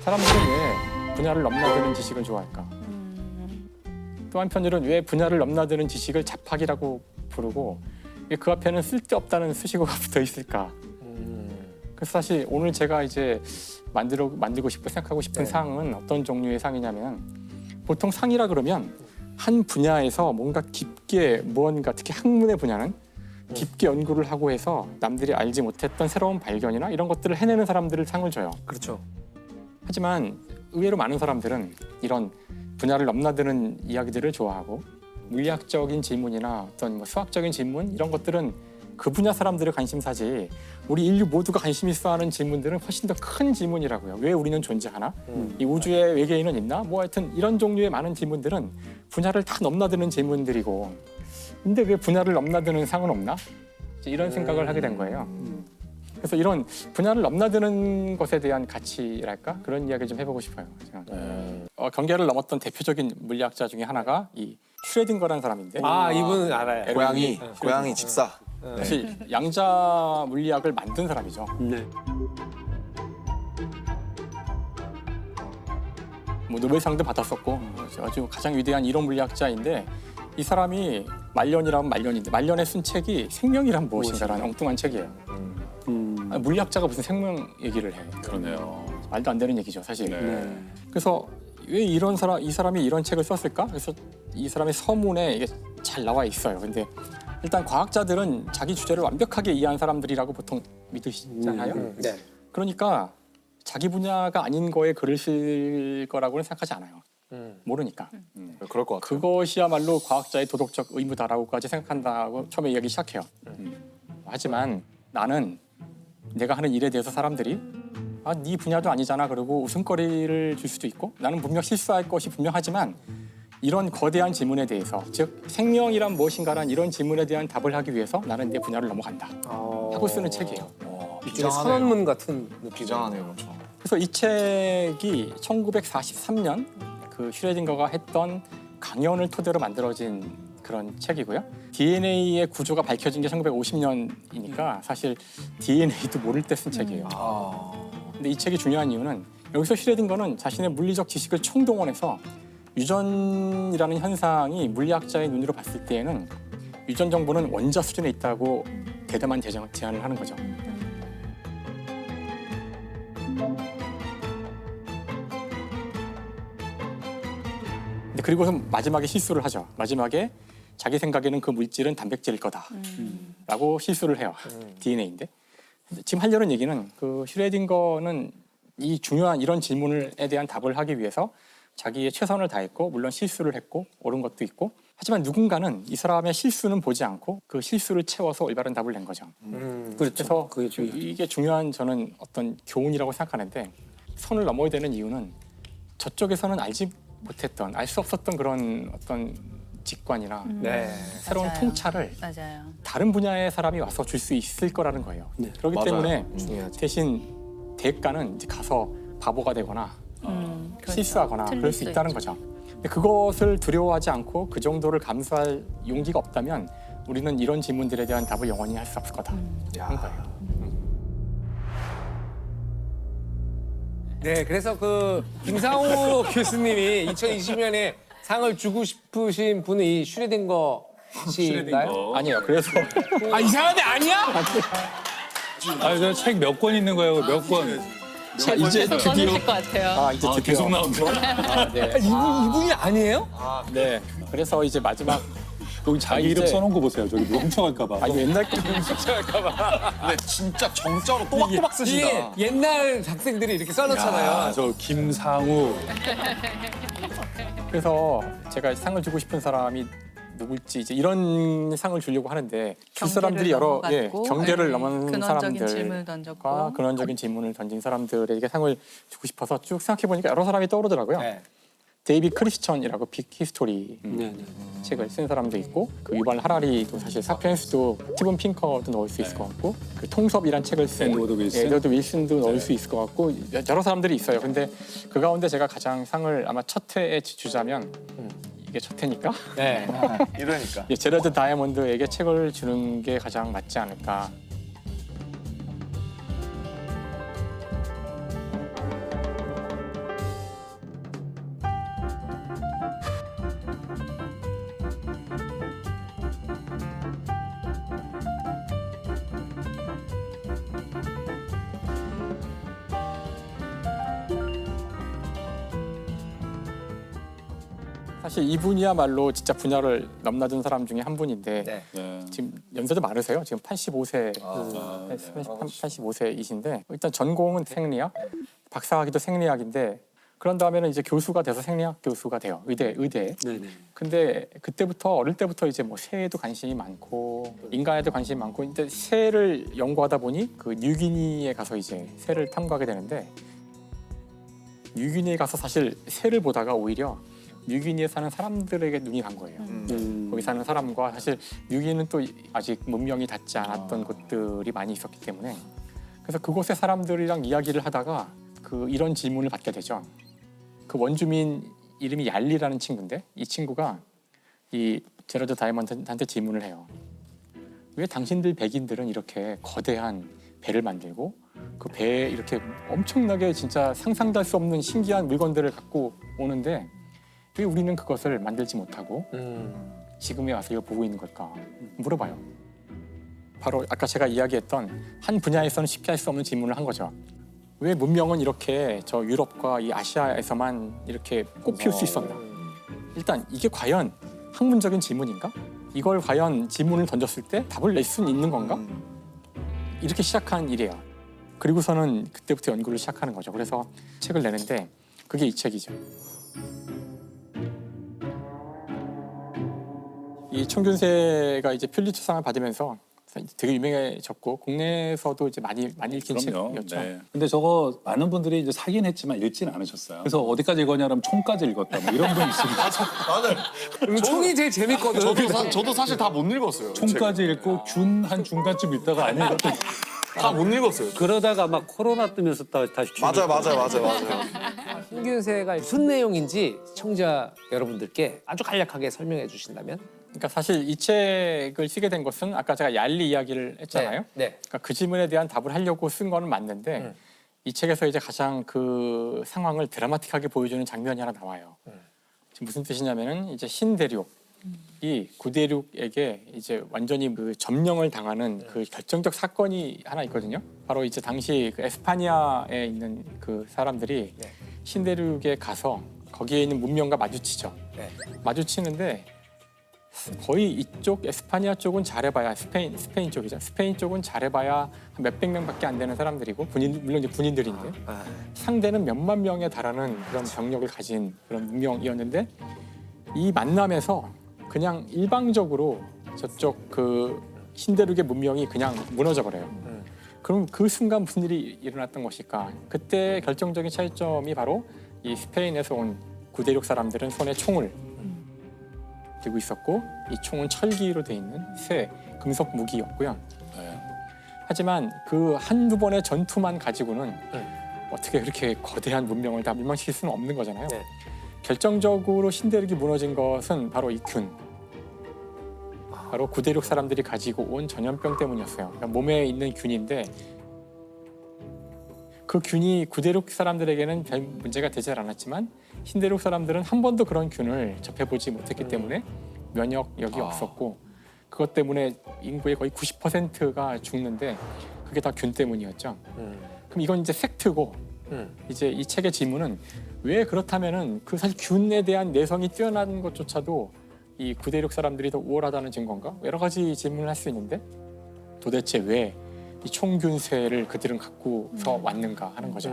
사람들은 왜 분야를 넘나드는 지식을 좋아할까? 또 한편으로는 왜 분야를 넘나드는 지식을 잡학이라고 부르고 왜 그 앞에는 쓸데없다는 수식어가 붙어 있을까? 그래서 사실 오늘 제가 이제 만들고 싶고 생각하고 싶은 상은 어떤 종류의 상이냐면 보통 상이라 그러면 한 분야에서 뭔가 깊게 무언가 특히 학문의 분야는 깊게 연구를 하고 해서 남들이 알지 못했던 새로운 발견이나 이런 것들을 해내는 사람들을 상을 줘요. 그렇죠. 하지만 의외로 많은 사람들은 이런 분야를 넘나드는 이야기들을 좋아하고 물리학적인 질문이나 어떤 뭐 수학적인 질문 이런 것들은 그 분야 사람들의 관심사지 우리 인류 모두가 관심 있어하는 질문들은 훨씬 더 큰 질문이라고요. 왜 우리는 존재하나? 이 우주에 외계인은 있나? 뭐 하여튼 이런 종류의 많은 질문들은 분야를 다 넘나드는 질문들이고 근데 왜 분야를 넘나드는 상은 없나? 이제 이런 생각을 하게 된 거예요. 그래서 이런 분야를 넘나드는 것에 대한 가치랄까? 그런 이야기를 좀 해보고 싶어요. 제가. 경계를 넘었던 대표적인 물리학자 중에 하나가 이 슈레딩거라는 사람인데 아, 이분은 알아요. 고양이 집사. 사실 양자 물리학을 만든 사람이죠. 네. 뭐 노벨상도 받았었고 아주 가장 위대한 이론 물리학자인데 이 사람이 말년이라면 말년인데 말년에 쓴 책이 생명이란 무엇인가라는 엉뚱한 책이에요. 물리학자가 무슨 생명 얘기를 해? 그러네요. 말도 안 되는 얘기죠, 사실. 네. 그래서 왜 이 사람이 이런 책을 썼을까? 그래서 이 사람의 서문에 이게 잘 나와 있어요. 근데 일단 과학자들은 자기 주제를 완벽하게 이해한 사람들이라고 보통 믿으시잖아요. 네. 그러니까 자기 분야가 아닌 거에 글을 쓸 거라고는 생각하지 않아요. 모르니까. 그럴 것 같아요. 그것이야말로 과학자의 도덕적 의무다라고까지 생각한다고 처음에 이야기 시작해요. 하지만 나는 내가 하는 일에 대해서 사람들이 네 분야도 아니잖아 그러고 웃음거리를 줄 수도 있고 나는 분명 실수할 것이 분명하지만 이런 거대한 질문에 대해서 즉 생명이란 무엇인가란 이런 질문에 대한 답을 하기 위해서 나는 내 분야를 넘어간다 하고 쓰는 책이에요. 일종의 선언문 같은 느낌. 비장하네요, 그렇죠. 그래서 이 책이 1943년 그 슈레딩거가 했던 강연을 토대로 만들어진 그런 책이고요. DNA의 구조가 밝혀진 게 1950년이니까 사실 DNA도 모를 때 쓴 책이에요. 근데 이 책이 중요한 이유는 여기서 슈레딩거는 자신의 물리적 지식을 총동원해서 유전이라는 현상이 물리학자의 눈으로 봤을 때에는 유전 정보는 원자 수준에 있다고 대담한 제안을 하는 거죠. 근데 그리고서 마지막에 실수를 하죠. 마지막에 자기 생각에는 그 물질은 단백질일 거다라고 실수를 해요. DNA인데 지금 하려는 얘기는 그 슈레딩거는 이 중요한 이런 질문에 대한 답을 하기 위해서 자기의 최선을 다했고 물론 실수를 했고 옳은 것도 있고 하지만 누군가는 이 사람의 실수는 보지 않고 그 실수를 채워서 올바른 답을 낸 거죠. 그렇죠. 그래서 이게 중요한 저는 어떤 교훈이라고 생각하는데 선을 넘어야 되는 이유는 저쪽에서는 알지 못했던 알 수 없었던 그런 어떤 직관이나 네. 새로운 맞아요. 통찰을 맞아요. 다른 분야의 사람이 와서 줄 수 있을 거라는 거예요. 그렇기 맞아요. 때문에 중요하죠. 대신 대가는 이제 가서 바보가 되거나 그렇죠. 실수하거나 틀릴 그럴 수 수 있다는 있죠. 거죠. 근데 그것을 두려워하지 않고 그 정도를 감수할 용기가 없다면 우리는 이런 질문들에 대한 답을 영원히 할 수 없을 거다 하는 거예요. 네, 그래서 그 김상우 교수님이 2020년에 상을 주고 싶으신 분이 이 슈레딩거 씨인가요? 아니에요. 그래서 아, 이상한데 아니야? 아, 책 몇 권 있는 거예요? 몇 권? 이제 계속 드디어 써주실 것 같아요. 이제 드디어 계속 나온다. 네. 이분이 아니에요? 네. 그래서 이제 마지막 여기 자기 이제- 이름 써놓은 거 보세요. 저기 뭐 훔쳐갈까 봐. 이거 옛날 거 근데 진짜 정자로 또박또박 이게 쓰신다. 옛날 학생들이 이렇게 써놓잖아요. 아, 저 김상우. 그래서 제가 상을 주고 싶은 사람이 누굴지 이제 이런 상을 주려고 하는데 그 사람들이 여러 넘어갔고, 경계를 네, 넘은 근원적인 질문을 사람들과 던졌고 근원적인 질문을 던진 사람들에게 상을 주고 싶어서 쭉 생각해 보니까 여러 사람이 떠오르더라고요. 네. 데이비드 크리스천이라고 빅 히스토리 네, 네. 책을 쓴 사람도 있고 그 유발 하라리도 사실 사피엔스도 스티븐 핑커도 넣을 수 있을 것 같고 그 통섭이란 책을 쓴 에드워드 윌슨? 에드워드 윌슨도 넣을 수 있을 것 같고 여러 사람들이 있어요. 근데 그 가운데 제가 가장 상을 아마 첫 회에 주자면 이게 첫 회니까 네. 이러니까. 제러드 다이아몬드에게 책을 주는 게 가장 맞지 않을까. 사실 이분이야말로 진짜 분야를 넘나든 사람 중에 한 분인데 네. 네. 지금 연세도 많으세요. 지금 85세, 85세이신데 일단 전공은 생리학, 박사학위도 생리학인데 그런 다음에는 이제 교수가 돼서 생리학 교수가 돼요. 의대. 네네. 근데 그때부터 어릴 때부터 이제 뭐 새에도 관심이 많고 인간에도 관심이 많고 근데 새를 연구하다 보니 그 뉴기니에 가서 이제 새를 탐구하게 되는데 뉴기니에 가서 사실 새를 보다가 오히려 뉴기니에 사는 사람들에게 눈이 간 거예요. 거기 사는 사람과 사실 뉴기니는 또 아직 문명이 닿지 않았던 곳들이 많이 있었기 때문에 그래서 그곳의 사람들이랑 이야기를 하다가 그 이런 질문을 받게 되죠. 그 원주민 이름이 얄리라는 친구인데 이 친구가 이 제러드 다이먼트한테 질문을 해요. 왜 당신들 백인들은 이렇게 거대한 배를 만들고 그 배에 이렇게 엄청나게 진짜 상상도 할 수 없는 신기한 물건들을 갖고 오는데 왜 우리는 그것을 만들지 못하고 지금에 와서 이걸 보고 있는 걸까 물어봐요. 바로 아까 제가 이야기했던 한 분야에서는 쉽게 할 수 없는 질문을 한 거죠. 왜 문명은 이렇게 저 유럽과 이 아시아에서만 이렇게 꽃피울 수 있었나? 일단 이게 과연 학문적인 질문인가? 이걸 과연 질문을 던졌을 때 답을 낼 수 있는 건가? 이렇게 시작한 일이에요. 그리고서는 그때부터 연구를 시작하는 거죠. 그래서 책을 내는데 그게 이 책이죠. 이 총균세가 이제 퓰리처상을 받으면서 되게 유명해졌고 국내에서도 이제 많이 읽힌 그럼요. 책이었죠. 네. 근데 저거 많은 분들이 이제 사긴 했지만 읽지는 않으셨어요. 그래서 어디까지 읽었냐면 총까지 읽었다. 뭐 이런 분 있습니다. 맞아요. 총이 제일 재밌거든. 저도 사실 다 못 읽었어요. 총까지 읽고 준 한 중간쯤 읽다가 안 읽었던. 다 못 읽었어요. 그러다가 막 코로나 뜨면서 다시 맞아요. 총균세가 무슨 내용인지 시청자 여러분들께 아주 간략하게 설명해 주신다면? 그러니까 사실 이 책을 쓰게 된 것은 아까 제가 얄리 이야기를 했잖아요. 네. 그러니까 그 질문에 대한 답을 하려고 쓴 거는 맞는데 이 책에서 이제 가장 그 상황을 드라마틱하게 보여주는 장면이 하나 나와요. 지금 무슨 뜻이냐면은 이제 신대륙이 구대륙에게 이제 완전히 그 점령을 당하는 그 결정적 사건이 하나 있거든요. 바로 이제 당시 그 에스파니아에 있는 그 사람들이 네. 신대륙에 가서 거기에 있는 문명과 마주치죠. 네. 마주치는데 거의 이쪽 에스파니아 쪽은 잘해봐야 스페인 쪽이죠. 스페인 쪽은 잘해봐야 한 몇백 명밖에 안 되는 사람들이고 물론 이제 군인들인데 상대는 몇만 명에 달하는 그런 병력을 가진 그런 문명이었는데 이 만남에서 그냥 일방적으로 저쪽 그 신대륙의 문명이 그냥 무너져 버려요. 그럼 그 순간 무슨 일이 일어났던 것일까? 그때 결정적인 차이점이 바로 이 스페인에서 온 구대륙 사람들은 손에 총을 들고 있었고 이 총은 철기로 돼 있는 새 금속 무기였고요. 네. 하지만 그 한두 번의 전투만 가지고는 어떻게 그렇게 거대한 문명을 다 멸망시킬 수는 없는 거잖아요. 네. 결정적으로 신대륙이 무너진 것은 바로 이 균. 바로 구대륙 사람들이 가지고 온 전염병 때문이었어요. 그러니까 몸에 있는 균인데 그 균이 구대륙 사람들에게는 별 문제가 되지 않았지만 신대륙 사람들은 한 번도 그런 균을 접해보지 못했기 때문에 면역력이 없었고 그것 때문에 인구의 거의 90%가 죽는데 그게 다 균 때문이었죠. 그럼 이건 이제 팩트고 이제 이 책의 질문은 왜 그렇다면은 그 사실 균에 대한 내성이 뛰어난 것조차도 이 구대륙 사람들이 더 우월하다는 증거인가? 여러 가지 질문을 할 수 있는데 도대체 왜 이 총균세를 그들은 갖고서 왔는가 하는 거죠.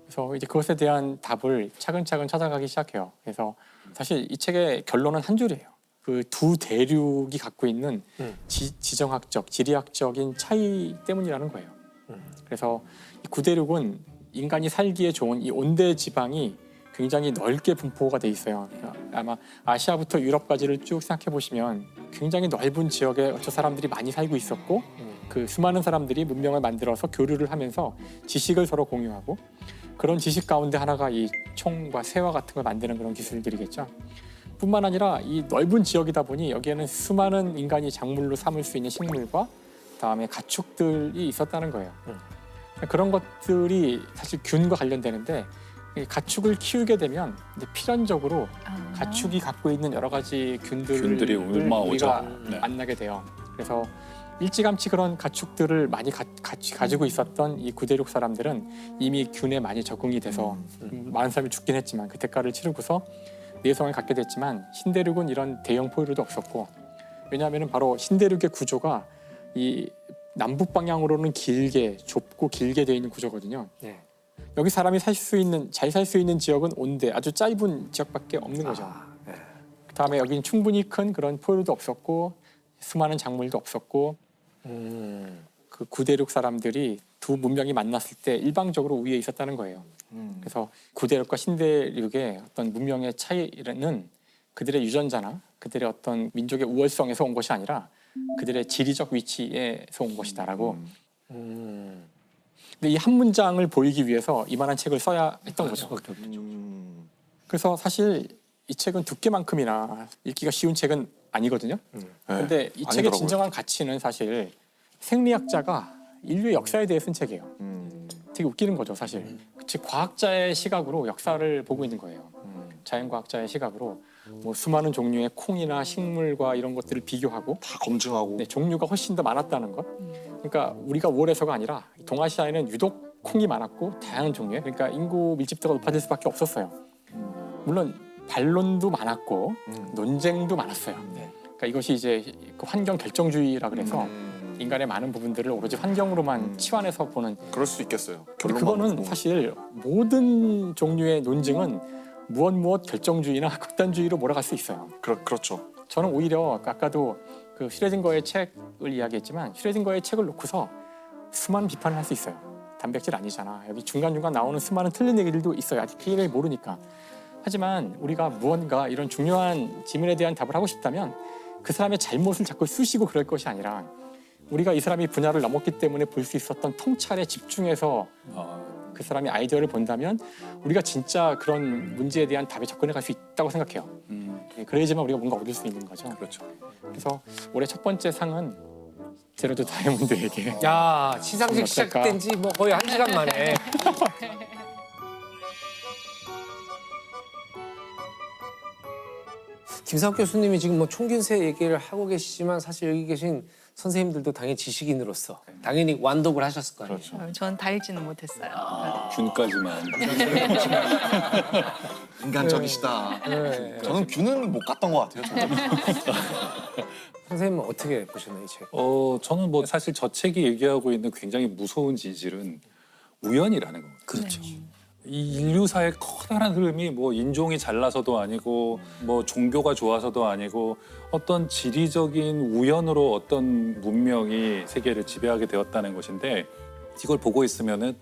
그래서 이제 그것에 대한 답을 차근차근 찾아가기 시작해요. 그래서 사실 이 책의 결론은 한 줄이에요. 그 두 대륙이 갖고 있는 지정학적, 지리학적인 차이 때문이라는 거예요. 그래서 이 구대륙은 인간이 살기에 좋은 이 온대 지방이 굉장히 넓게 분포가 돼 있어요. 그러니까 아마 아시아부터 유럽까지를 쭉 생각해 보시면 굉장히 넓은 지역에 저 사람들이 많이 살고 있었고 그 수많은 사람들이 문명을 만들어서 교류를 하면서 지식을 서로 공유하고 그런 지식 가운데 하나가 이 총과 새와 같은 걸 만드는 그런 기술들이겠죠. 뿐만 아니라 이 넓은 지역이다 보니 여기에는 수많은 인간이 작물로 삼을 수 있는 식물과 그다음에 가축들이 있었다는 거예요. 그런 것들이 사실 균과 관련되는데 이 가축을 키우게 되면 이제 필연적으로 가축이 갖고 있는 여러 가지 균들이 옮아오죠. 우리가 네. 만나게 돼요. 그래서 일찌감치 그런 가축들을 많이 가지고 있었던 이 구대륙 사람들은 이미 균에 많이 적응이 돼서 많은 사람이 죽긴 했지만 그 대가를 치르고서 내성을 갖게 됐지만 신대륙은 이런 대형 포유류도 없었고 왜냐하면 바로 신대륙의 구조가 이 남북 방향으로는 길게 좁고 길게 되어 있는 구조거든요. 네. 여기 사람이 살 수 있는 잘 살 수 있는 지역은 온대 아주 짧은 지역밖에 없는 거죠. 네. 그다음에 여기는 충분히 큰 그런 포유류도 없었고 수많은 작물도 없었고 그 구대륙 사람들이 두 문명이 만났을 때 일방적으로 위에 있었다는 거예요. 그래서 구대륙과 신대륙의 어떤 문명의 차이는 그들의 유전자나 그들의 어떤 민족의 우월성에서 온 것이 아니라 그들의 지리적 위치에서 온 것이다라고. 근데 이 한 문장을 보이기 위해서 이만한 책을 써야 했던 거죠. 그래서 사실 이 책은 두께만큼이나 읽기가 쉬운 책은 아니거든요. 근데 이 책의 아니더라고요. 진정한 가치는 사실 생리학자가 인류의 역사에 대해 쓴 책이에요. 되게 웃기는 거죠, 사실. 즉 과학자의 시각으로 역사를 보고 있는 거예요. 자연과학자의 시각으로 뭐 수많은 종류의 콩이나 식물과 이런 것들을 비교하고 다 검증하고. 네, 종류가 훨씬 더 많았다는 것. 그러니까 우리가 우월해서가 아니라 동아시아에는 유독 콩이 많았고 다양한 종류의 그러니까 인구 밀집도가 높아질 수밖에 없었어요. 물론 반론도 많았고 논쟁도 많았어요. 그러니까 이것이 이제 그 환경 결정주의라 그래서 인간의 많은 부분들을 오로지 환경으로만 치환해서 보는. 그럴 수 있겠어요. 근데 결론만 그거는 놓고. 사실 모든 종류의 논증은 무엇 결정주의나 극단주의로 몰아갈 수 있어요. 그렇죠. 저는 오히려 아까도 그 슈레딩거의 책을 이야기했지만 슈레딩거의 책을 놓고서 수많은 비판을 할 수 있어요. 단백질 아니잖아. 여기 중간중간 나오는 수많은 틀린 얘기들도 있어요. 아직 피해를 모르니까. 하지만 우리가 무언가 이런 중요한 질문에 대한 답을 하고 싶다면 그 사람의 잘못을 자꾸 쑤시고 그럴 것이 아니라 우리가 이 사람이 분야를 넘었기 때문에 볼 수 있었던 통찰에 집중해서 그 사람의 아이디어를 본다면 우리가 진짜 그런 문제에 대한 답에 접근해 갈 수 있다고 생각해요. 그래야지만 우리가 뭔가 얻을 수 있는 거죠. 그렇죠. 그래서 올해 첫 번째 상은 제로드 다이아몬드에게. 야, 시상식 어떨까? 시작된 지 뭐 거의 1시간 만에. 김상욱 교수님이 지금 뭐 총균세 얘기를 하고 계시지만 사실 여기 계신 선생님들도 당연히 지식인으로서 당연히 완독을 하셨을 거 아니에요. 전 다 읽지는 못했어요. 균까지만. 인간적이시다. 네. 저는 균은 못 갔던 것 같아요. 저도. 선생님은 어떻게 보셨나요, 이 책? 저는 뭐 사실 저 책이 얘기하고 있는 굉장히 무서운 진실은 우연이라는 거거든요. 그렇죠. 이 인류사의 커다란 흐름이 뭐 인종이 잘나서도 아니고 뭐 종교가 좋아서도 아니고 어떤 지리적인 우연으로 어떤 문명이 세계를 지배하게 되었다는 것인데 이걸 보고 있으면은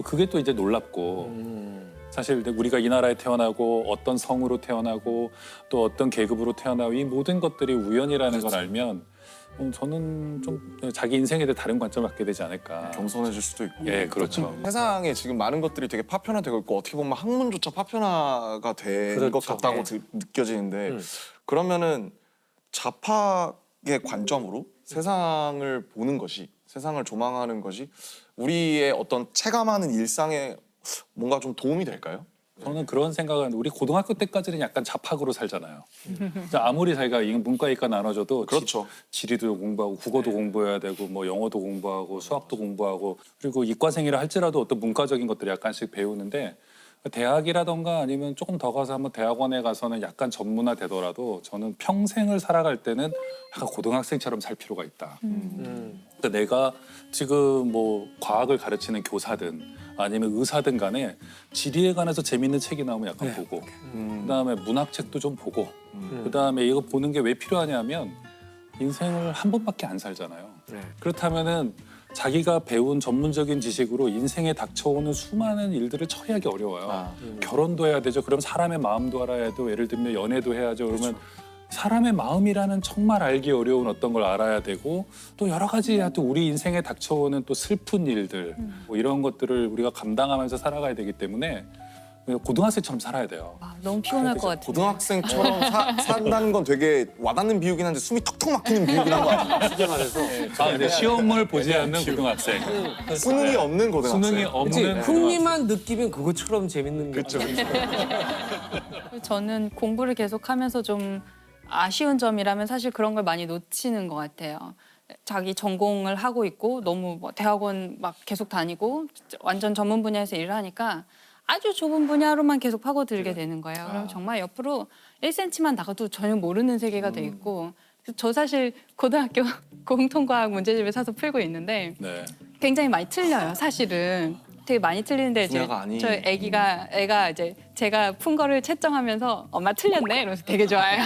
그게 또 이제 놀랍고 사실 우리가 이 나라에 태어나고 어떤 성으로 태어나고 또 어떤 계급으로 태어나고 이 모든 것들이 우연이라는 걸 알면 저는 좀 자기 인생에 대해 다른 관점을 갖게 되지 않을까. 겸손해질 수도 있고. 예, 그렇죠. 세상에 지금 많은 것들이 되게 파편화되고 있고 어떻게 보면 학문조차 파편화가 된 것 그렇죠. 같다고 네. 느껴지는데 그러면은 자팍의 관점으로 세상을 보는 것이 세상을 조망하는 것이 우리의 어떤 체감하는 일상에 뭔가 좀 도움이 될까요? 저는 그런 생각은 우리 고등학교 때까지는 약간 자팍으로 살잖아요. 아무리 자기가 문과 이과 나눠져도 그렇죠. 지리도 공부하고 국어도 공부해야 되고 뭐 영어도 공부하고 수학도 공부하고 그리고 이과생이라 할지라도 어떤 문과적인 것들을 약간씩 배우는데 대학이라던가 아니면 조금 더 가서 한번 대학원에 가서는 약간 전문화 되더라도 저는 평생을 살아갈 때는 약간 고등학생처럼 살 필요가 있다. 그러니까 내가 지금 뭐 과학을 가르치는 교사든 아니면 의사든 간에 지리에 관해서 재밌는 책이 나오면 약간 보고 그다음에 문학책도 좀 보고 그다음에 이거 보는 게 왜 필요하냐면 인생을 한 번밖에 안 살잖아요. 그렇다면은 자기가 배운 전문적인 지식으로 인생에 닥쳐오는 수많은 일들을 처리하기 어려워요. 결혼도 해야 되죠. 그럼 사람의 마음도 알아야 돼요. 예를 들면 연애도 해야죠. 그러면 사람의 마음이라는 정말 알기 어려운 어떤 걸 알아야 되고 또 여러 가지 또 우리 인생에 닥쳐오는 또 슬픈 일들 뭐 이런 것들을 우리가 감당하면서 살아가야 되기 때문에 고등학생처럼 살아야 돼요. 아, 너무 피곤할 것 같아요. 고등학생처럼 산다는 건 되게 와닿는 비유긴 한데 숨이 턱턱 막히는 비유긴 한 것 같아요. 근데 시험을 보지 않는 고등학생. 수능이 없는 고등학생. 수능이 그치? 없는 흥미만 느끼면 그것처럼 재밌는 게 그쵸. 저는 공부를 계속하면서 좀 아쉬운 점이라면 사실 그런 걸 많이 놓치는 것 같아요. 자기 전공을 하고 있고 너무 뭐 대학원 막 계속 다니고 완전 전문 분야에서 일을 하니까 아주 좁은 분야로만 계속 파고들게 되는 거예요. 그럼 정말 옆으로 1cm만 나가도 전혀 모르는 세계가 돼 있고 저 사실 고등학교 공통과학 문제집을 사서 풀고 있는데 네. 굉장히 많이 틀려요. 사실은 되게 많이 틀리는데 이제 분야가 아닌. 저 애가 이제 제가 푼 거를 채점하면서 엄마 틀렸네 이러면서 되게 좋아해요.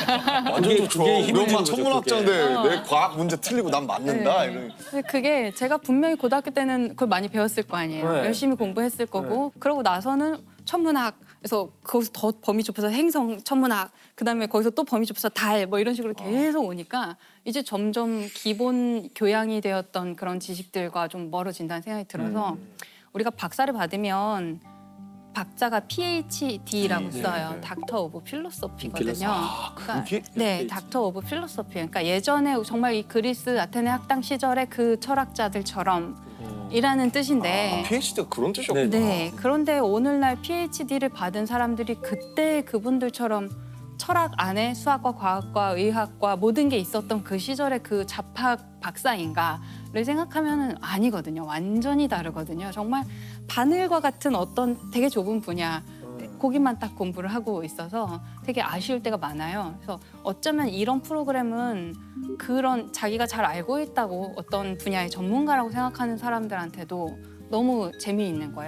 완전 좋죠. 그게 힘을 우리 엄마 주는 거죠, 천문학자인데 내 과학 문제 틀리고 난 맞는다. 네. 이런. 근데 그게 제가 분명히 고등학교 때는 그걸 많이 배웠을 거 아니에요. 네. 열심히 공부했을 거고 그러고 나서는 천문학에서 거기서 더 범위 좁혀서 행성 천문학 그다음에 거기서 또 범위 좁혀서 달 뭐 이런 식으로 계속 오니까 이제 점점 기본 교양이 되었던 그런 지식들과 좀 멀어진다는 생각이 들어서 우리가 박사를 받으면 박자가 PhD라고 써요. 닥터 오브 필로소피거든요. 그러니까 그게? 네, 닥터 오브 필로소피. 그러니까 예전에 정말 이 그리스 아테네 학당 시절의 그 철학자들처럼 이라는 뜻인데 PhD가 그런 뜻이었구나. 네, 그런데 오늘날 PhD를 받은 사람들이 그때 그분들처럼 철학 안에 수학과 과학과 의학과 모든 게 있었던 그 시절의 그 잡학 박사인가를 생각하면은 아니거든요. 완전히 다르거든요. 정말 바늘과 같은 어떤 되게 좁은 분야 거기만 딱 공부를 하고 있어서 되게 아쉬울 때가 많아요. 그래서 어쩌면 이런 프로그램은 그런 자기가 잘 알고 있다고 어떤 분야의 전문가라고 생각하는 사람들한테도 너무 재미있는 거예요.